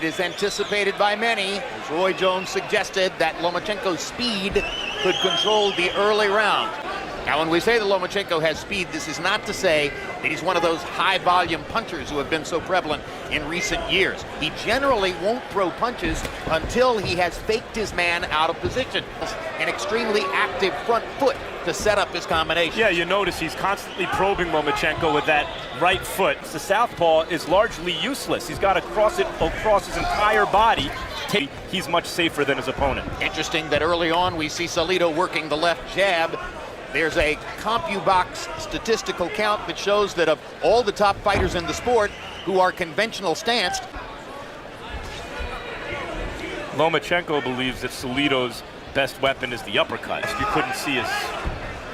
it is anticipated by many, as Roy Jones suggested, that Lomachenko's speed could control the early round. Now, when we say that Lomachenko has speed, this is not to say that he's one of those high-volume punchers who have been so prevalent in recent years. He generally won't throw punches until he has faked his man out of position. An extremely active front foot to set up his combination. Yeah, you notice he's constantly probing Lomachenko with that right foot. The southpaw is largely useless. He's got to cross it across his entire body. He's much safer than his opponent. Interesting that early on we see Salido working the left jab. There's a CompuBox statistical count that shows that of all the top fighters in the sport who are conventional stanced, Lomachenko believes that Salido's best weapon is the uppercut. You couldn't see his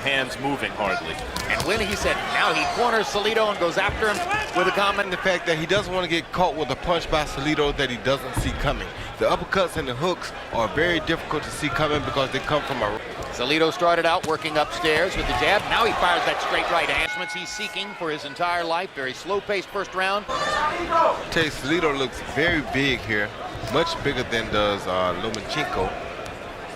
hands moving hardly. And when he said, now he corners Salido and goes after him with a comment. The fact that he doesn't want to get caught with a punch by Salido that he doesn't see coming. The uppercuts and the hooks are very difficult to see coming because they come from a... Salido started out working upstairs with the jab. Now he fires that straight right hand. He's seeking for his entire life. Very slow-paced first round. Salido looks very big here, much bigger than does Lomachenko.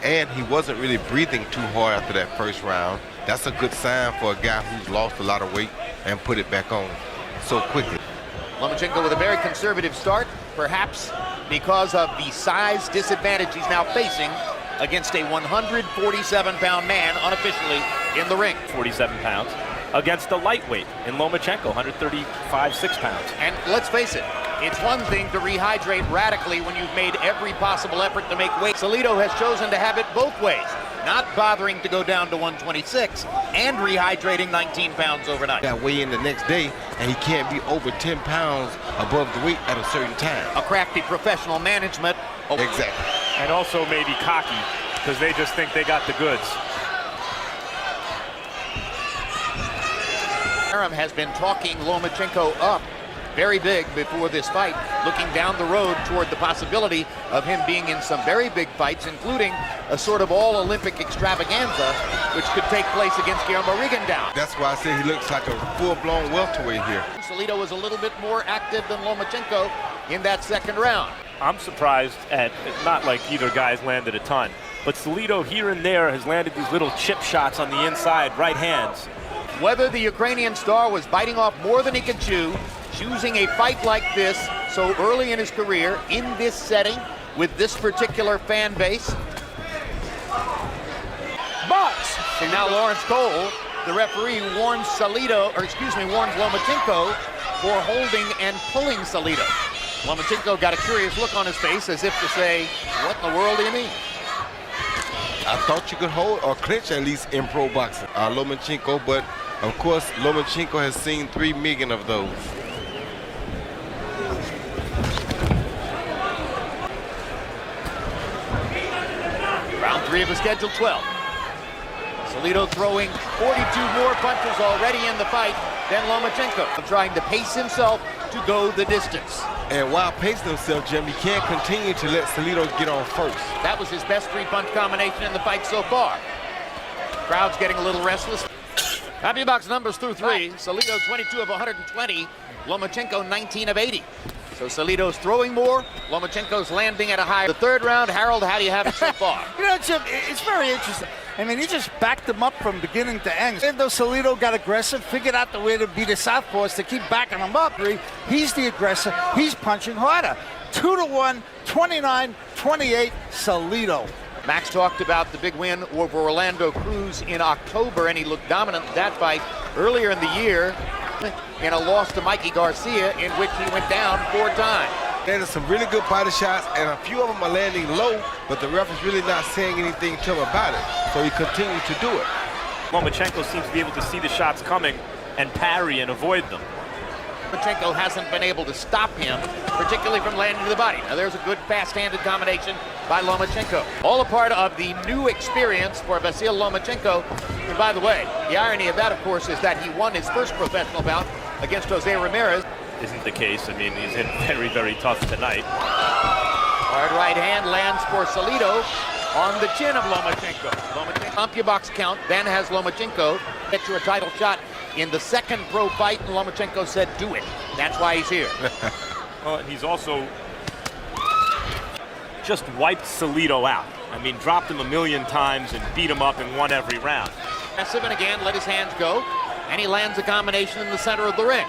And he wasn't really breathing too hard after that first round. That's a good sign for a guy who's lost a lot of weight and put it back on so quickly. Lomachenko with a very conservative start, perhaps because of the size disadvantage he's now facing against a 147-pound man unofficially in the ring. 47 pounds against the lightweight in Lomachenko, 135, 6 pounds. And let's face it, it's one thing to rehydrate radically when you've made every possible effort to make weight. Salido has chosen to have it both ways, not bothering to go down to 126 and rehydrating 19 pounds overnight. That weigh in the next day, and he can't be over 10 pounds above the weight at a certain time. A crafty professional management. Exactly. And also maybe cocky, because they just think they got the goods. Aram has been talking Lomachenko up very big before this fight, looking down the road toward the possibility of him being in some very big fights, including a sort of all-Olympic extravaganza, which could take place against Guillermo Rigondeaux. That's why I say he looks like a full-blown welterweight here. Salido was a little bit more active than Lomachenko in that second round. I'm surprised at, not like either guy's landed a ton, but Salido here and there has landed these little chip shots on the inside, right hands. Whether the Ukrainian star was biting off more than he could chew, choosing a fight like this so early in his career, in this setting, with this particular fan base. But, and now Lawrence Cole, the referee, warns Lomachenko for holding and pulling Salido. Lomachenko got a curious look on his face as if to say, what in the world do you mean? I thought you could hold or clinch at least in pro boxing. Lomachenko, but of course Lomachenko has seen 3 million of those. Round 3 of a scheduled 12. Salido throwing 42 more punches already in the fight than Lomachenko, trying to pace himself to go the distance. And while pacing himself, Jim, he can't continue to let Salido get on first. That was his best 3-punch combination in the fight so far. Crowd's getting a little restless. CompuBox numbers through 3. Salido 22 of 120. Lomachenko 19 of 80. So Salido's throwing more. Lomachenko's landing at a high. The third round, Harold, how do you have it so far? You know, Jim, it's very interesting. I mean, he just backed him up from beginning to end. Even though Salido got aggressive, figured out the way to beat the southpaws to keep backing him up. He's the aggressor. He's punching harder. 2-1, 29-28, Salido. Max talked about the big win over Orlando Cruz in October, and he looked dominant in that fight earlier in the year in a loss to Mikey Garcia, in which he went down 4 times. There's some really good body shots, and a few of them are landing low, but the ref is really not saying anything to him about it, so he continues to do it. Lomachenko seems to be able to see the shots coming and parry and avoid them. Lomachenko hasn't been able to stop him, particularly from landing to the body. Now there's a good fast-handed combination by Lomachenko. All a part of the new experience for Vasyl Lomachenko. And by the way, the irony of that, of course, is that he won his first professional bout against Jose Ramirez. Isn't the case. I mean, he's hit very, very tough tonight. Hard right hand lands for Salido on the chin of Lomachenko. CompuBox count then has Lomachenko get you a title shot in the second pro fight, and Lomachenko said, do it. That's why he's here. Well, he's also just wiped Salido out. I mean, dropped him a million times and beat him up and won every round. Aggressive, and again, let his hands go, and he lands a combination in the center of the ring.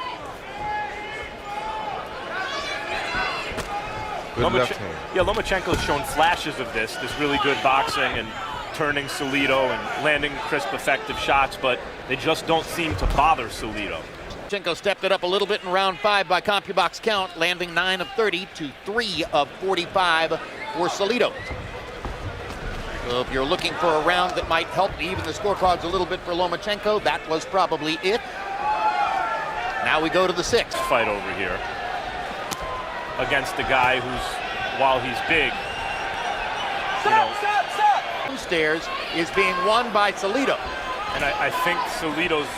Good left hand. Yeah, Lomachenko's shown flashes of this really good boxing and turning Salido and landing crisp, effective shots, but they just don't seem to bother Salido. Lomachenko stepped it up a little bit in round 5 by CompuBox count, landing 9 of 30 to 3 of 45 for Salido. So if you're looking for a round that might help even the scorecards a little bit for Lomachenko, that was probably it. Now we go to the 6th fight over here against a guy who's, while he's big, Stairs is being won by Salido. And I think Salido's,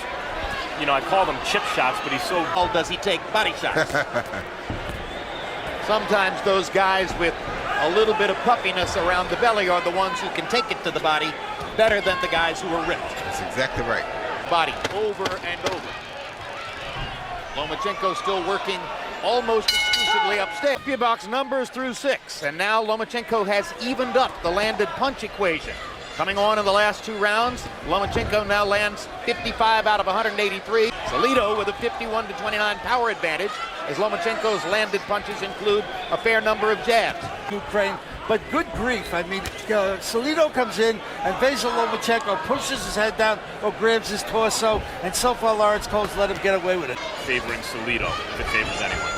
I call them chip shots, but he's so... How does he take body shots? Sometimes those guys with a little bit of puffiness around the belly are the ones who can take it to the body better than the guys who are ripped. That's exactly right. Body over and over. Lomachenko still working almost exclusively upstairs. CompuBox numbers through 6, and now Lomachenko has evened up the landed punch equation. Coming on in the last 2 rounds, Lomachenko now lands 55 out of 183. Salido with a 51-29 power advantage, as Lomachenko's landed punches include a fair number of jabs. Ukraine, but good grief. I mean, Salido comes in and Vasyl Lomachenko pushes his head down or grabs his torso, and so far Lawrence Cole's let him get away with it. Favoring Salido, if it favors anyone.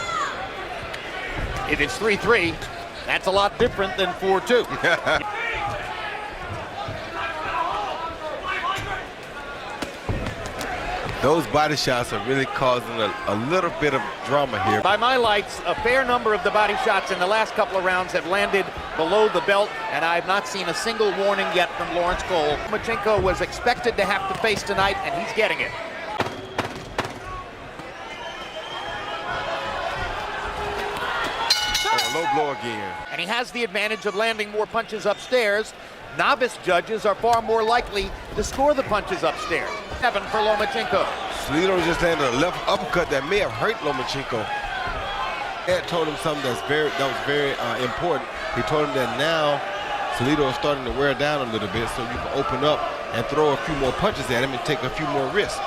If it's 3-3, that's a lot different than 4-2. Those body shots are really causing a little bit of drama here. By my lights, a fair number of the body shots in the last couple of rounds have landed below the belt, and I have not seen a single warning yet from Lawrence Cole. Lomachenko was expected to have to face tonight, and he's getting it. Low blow again. And he has the advantage of landing more punches upstairs. Novice judges are far more likely to score the punches upstairs. 7 for Lomachenko. Salido just landed a left uppercut that may have hurt Lomachenko. Ed told him something that was very important. He told him that now Salido is starting to wear down a little bit, so you can open up and throw a few more punches at him and take a few more risks,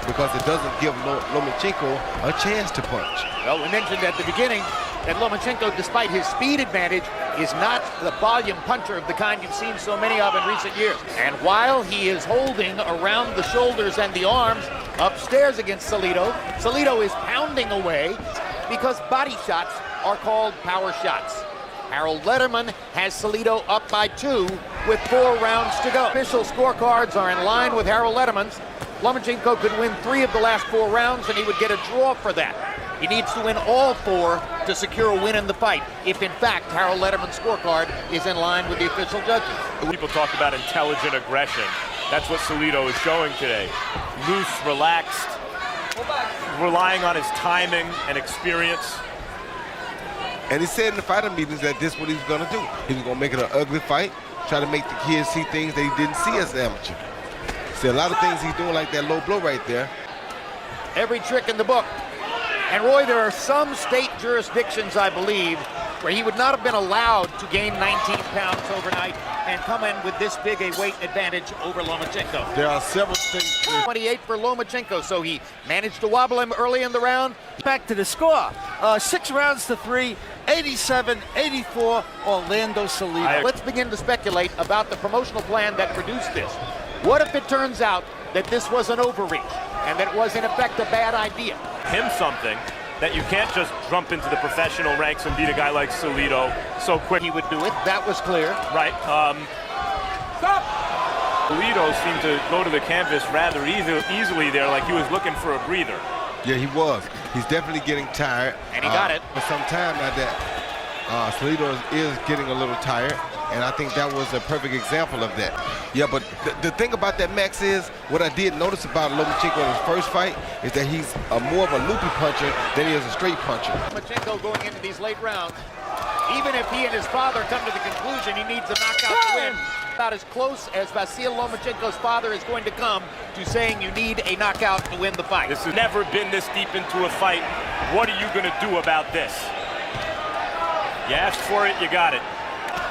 because it doesn't give Lomachenko a chance to punch. Well, we mentioned at the beginning that Lomachenko, despite his speed advantage, is not the volume puncher of the kind you've seen so many of in recent years. And while he is holding around the shoulders and the arms upstairs against Salido, Salido is pounding away because body shots are called power shots. Harold Letterman has Salido up by 2 with 4 rounds to go. Official scorecards are in line with Harold Letterman's. Lomachenko could win 3 of the last 4 rounds, and he would get a draw for that. He needs to win all 4 to secure a win in the fight, if in fact Harold Letterman's scorecard is in line with the official judges. People talk about intelligent aggression. That's what Salido is showing today. Loose, relaxed, relying on his timing and experience. And he said in the fighter meetings that this is what he was going to do. He was going to make it an ugly fight, try to make the kids see things they didn't see as an amateur. See, a lot of things he's doing, like that low blow right there. Every trick in the book. And Roy, there are some state jurisdictions, I believe, where he would not have been allowed to gain 19 pounds overnight and come in with this big a weight advantage over Lomachenko. There are several states. 28 for Lomachenko, so he managed to wobble him early in the round. Back to the score. 6 rounds to 3, 87-84, Orlando Salido. Let's begin to speculate about the promotional plan that produced this. What if it turns out that this was an overreach and that it was in effect a bad idea? Him something that you can't just jump into the professional ranks and beat a guy like Salido so quick. He would do it. That was clear. Right. Salido seemed to go to the canvas rather easily there, like he was looking for a breather. Yeah, he was. He's definitely getting tired. And he got it. For some time now that Salido is getting a little tired, and I think that was a perfect example of that. Yeah, but the thing about that, Max, is what I did notice about Lomachenko in his first fight is that he's more of a loopy puncher than he is a straight puncher. Lomachenko going into these late rounds, even if he and his father come to the conclusion he needs a knockout to win, about as close as Vasyl Lomachenko's father is going to come to saying you need a knockout to win the fight. This has never been this deep into a fight. What are you going to do about this? You asked for it, you got it.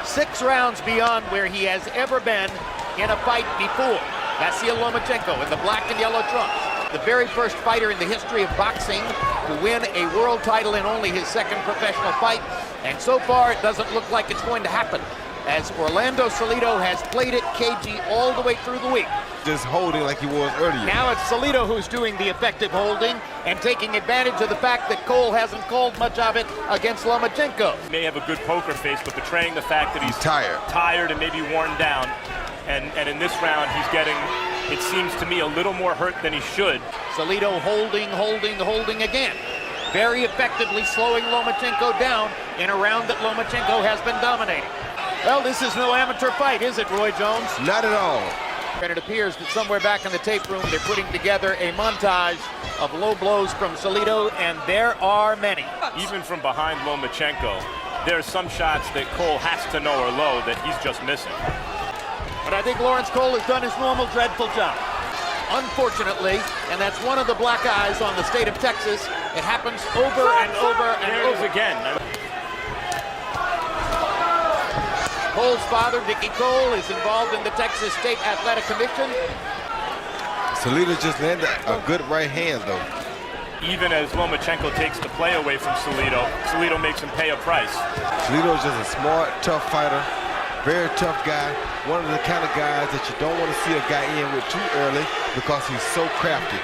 6 rounds beyond where he has ever been in a fight before. Vasyl Lomachenko in the black and yellow trunks. The very first fighter in the history of boxing to win a world title in only his 2nd professional fight. And so far, it doesn't look like it's going to happen, as Orlando Salido has played it cagey all the way through the week. Just holding like he was earlier. Now it's Salido who's doing the effective holding and taking advantage of the fact that Cole hasn't called much of it against Lomachenko. He may have a good poker face, but betraying the fact that he's tired and maybe worn down. And in this round, he's getting, it seems to me, a little more hurt than he should. Salido holding again. Very effectively slowing Lomachenko down in a round that Lomachenko has been dominating. Well, this is no amateur fight, is it, Roy Jones? Not at all. And it appears that somewhere back in the tape room, they're putting together a montage of low blows from Salido, and there are many. Even from behind Lomachenko, there are some shots that Cole has to know are low that he's just missing. But I think Lawrence Cole has done his normal dreadful job. Unfortunately, and that's one of the black eyes on the state of Texas, it happens over and over and there over. It is again. Cole's father, Dickie Cole, is involved in the Texas State Athletic Commission. Salido just landed a good right hand, though. Even as Lomachenko takes the play away from Salido, Salido makes him pay a price. Salido is just a smart, tough fighter. Very tough guy. One of the kind of guys that you don't want to see a guy in with too early because he's so crafty.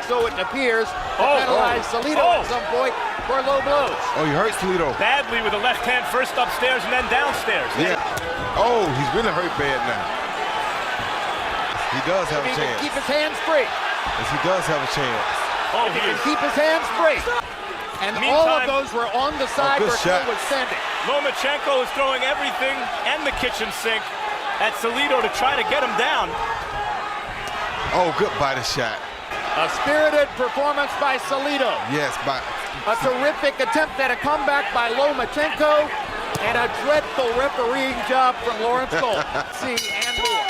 So it appears to penalize Salido at some point for low blows. Oh, you hurt Salido. Badly with a left hand first upstairs and then downstairs. Yeah. Oh, he's really hurt bad now. He does have a He can chance. keep his hands free. Yes, he does have a chance. Oh, He can keep his hands free. And all of those were on the side where Cole was sending. Lomachenko is throwing everything and the kitchen sink at Salido to try to get him down. Oh, good body shot. A spirited performance by Salido. Yes, A terrific attempt at a comeback by Lomachenko, and a dreadful refereeing job from Lawrence Cole. See, and more.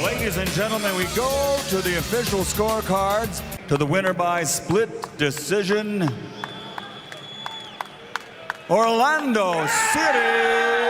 Ladies and gentlemen, we go to the official scorecards, to the winner by split decision, Orlando Salido.